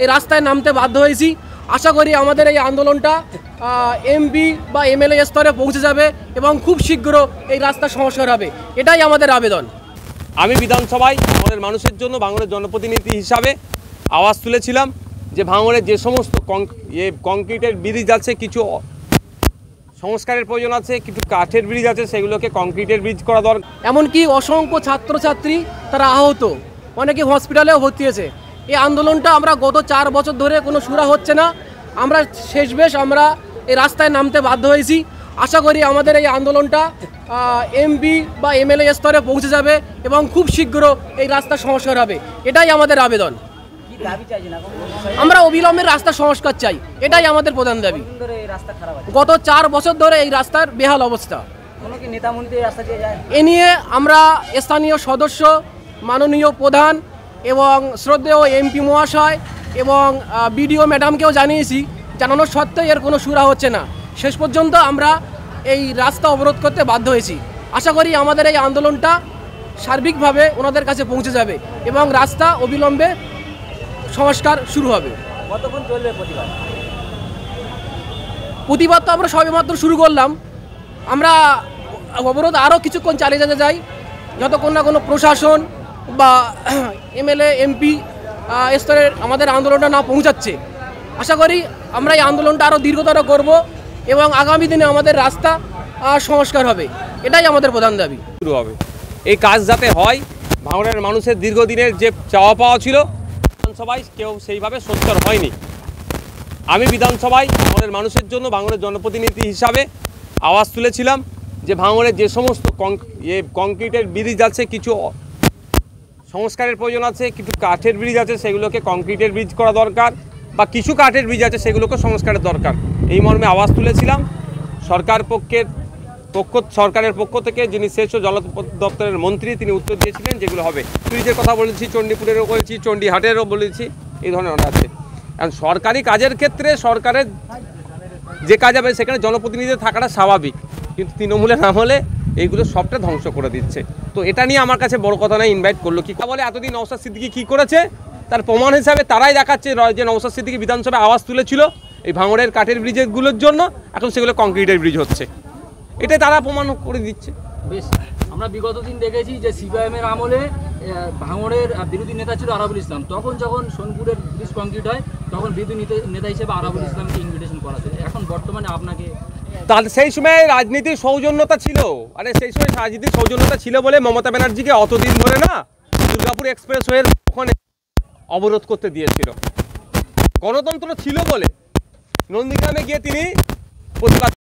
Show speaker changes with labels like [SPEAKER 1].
[SPEAKER 1] এই রাস্তায় নামতে বাধ্য হয়েছি। আশা করি আমাদের এই আন্দোলনটা এমপি বা এমএলএ স্তরে পৌঁছে যাবে এবং খুব শীঘ্র এই রাস্তা সংস্কার হবে, এটাই আমাদের আবেদন।
[SPEAKER 2] আমি বিধানসভায় ভাঙড়ের মানুষের জন্য ভাঙড়ের জনপ্রতিনিধি হিসাবে আওয়াজ তুলেছিলাম যে ভাঙড়ের যে সমস্ত কংক্রিটের ব্রিজ আছে, কিছু সংস্কারের প্রয়োজন আছে, কিছু কাঠের ব্রিজ আছে, সেগুলোকে কংক্রিটের ব্রিজ করা দরকার।
[SPEAKER 1] এমনকি অসংখ্য ছাত্রছাত্রী তারা আহত, অনেকে হসপিটালেও ভর্তি হয়েছে। এই আন্দোলনটা আমরা গত 4 বছর ধরে কোনো সুরা হচ্ছে না, আমরা শেষমেশ আমরা এই রাস্তায় নামতে বাধ্য হয়েছি। আশা করি আমাদের এই আন্দোলনটা এমপি বা এমএলএ স্তরে পৌঁছে যাবে এবং খুব শীঘ্র এই রাস্তা সংস্কার হবে, এটাই আমাদের আবেদন। আমরা অবিলম্বে রাস্তা সংস্কার চাই, এটাই আমাদের প্রধান দাবি। গত 4 বছর ধরে এই রাস্তার বেহাল অবস্থা। এ নিয়ে আমরা স্থানীয় সদস্য, মাননীয় প্রধান এবং শ্রদ্ধেয় এমপি মহাশয় এবং বিডিও ম্যাডামকেও জানিয়েছি, জানানোর সত্ত্বেও এর কোনো সুরা হচ্ছে না। শেষ পর্যন্ত আমরা এই রাস্তা অবরোধ করতে বাধ্য হয়েছি। আশা করি আমাদের এই আন্দোলনটা সার্বিকভাবে ওনাদের কাছে পৌঁছে যাবে এবং রাস্তা অবিলম্বে সংস্কার শুরু হবে।
[SPEAKER 3] কতক্ষণ চলবে প্রতিবাদ?
[SPEAKER 1] প্রতিবাদ তো আমরা সবেমাত্র শুরু করলাম, আমরা অবরোধ আরও কিছুক্ষণ চালিয়ে যেতে চাই যতক্ষণ না কোনো প্রশাসন বা এমএলএ এমপি স্তরের আমাদের আন্দোলনটা না পৌঁছাচ্ছে। আশা করি আমরা এই আন্দোলনটা আরও দীর্ঘতর করব এবং আগামী দিনে আমাদের রাস্তা সংস্কার হবে, এটাই আমাদের প্রধান দাবি।
[SPEAKER 2] শুরু হবে এই কাজ যাতে হয়, ভাঙড়ের মানুষের দীর্ঘদিনের যে চাওয়া পাওয়া ছিল বিধানসভায় কেউ সেইভাবে সোচ্চার হয়নি। আমি বিধানসভায় ভাঙড়ের মানুষের জন্য ভাঙড়ের জনপ্রতিনিধি হিসাবে আওয়াজ তুলেছিলাম যে ভাঙড়ের যে সমস্ত কংক্রিটের ব্রিজ আছে, কিছু সংস্কারের প্রয়োজন আছে, কিছু কাঠের ব্রিজ আছে, সেগুলোকে কংক্রিটের ব্রিজ করা দরকার, বা কিছু কাঠের ব্রিজ আছে সেগুলোকে সংস্কারের দরকার, এই মর্মে আওয়াজ তুলেছিলাম। সরকারের পক্ষ থেকে যিনি সেচ ও জল দপ্তরের মন্ত্রী, তিনি উত্তর দিয়েছিলেন যেগুলো হবে। ব্রিজের কথা বলেছি, চণ্ডীপুরেরও বলেছি, চণ্ডীহাটেরও বলেছি, এই ধরনের আছে। এখন সরকারি কাজের ক্ষেত্রে সরকারের যে কাজ হবে সেখানে জনপ্রতিনিধি থাকাটা স্বাভাবিক, কিন্তু তৃণমূলের আমলে এইগুলো সবটা ধ্বংস করে দিচ্ছে। তো এটা নিয়ে আমার কাছে বড় কথা নয়, ইনভাইট করলো কি বলে এতদিন নওশাদ সিদ্দিকী কী করেছে তার প্রমাণ হিসাবে তারাই দেখাচ্ছে যে নওশাদ সিদ্দিকী বিধানসভায় আওয়াজ তুলেছিল এই ভাঙড়ের কাঠের ব্রিজগুলোর জন্য, এখন সেগুলো কংক্রিটের ব্রিজ হচ্ছে, এটাই তারা প্রমাণ করে দিচ্ছে।
[SPEAKER 3] বেশ, আমরা বিগত দিন দেখেছি যে সিপিআইএমের আমলে ভাঙড়ের বিরোধী নেতা ছিল আরাবুল ইসলাম, তখন যখন সোনপুরের ব্রিজ কংক্রিট হয় তখন বিরোধী নেতা হিসেবে আরাবুল ইসলামকে ইনভিটেশন করা হয়। এখন বর্তমানে আপনাকে
[SPEAKER 2] তার সেই সময় রাজনীতির সৌজন্যতা ছিল, আরে সেই সময় রাজনীতির সৌজন্যতা ছিল বলে মমতা ব্যানার্জিকে অতদিন ধরে না দুর্গাপুর এক্সপ্রেসওয়ের ওখানে অবরোধ করতে দিয়েছিল। গণতন্ত্র ছিল বলে নন্দীগ্রামে গিয়ে তিনি প্রতিবাদ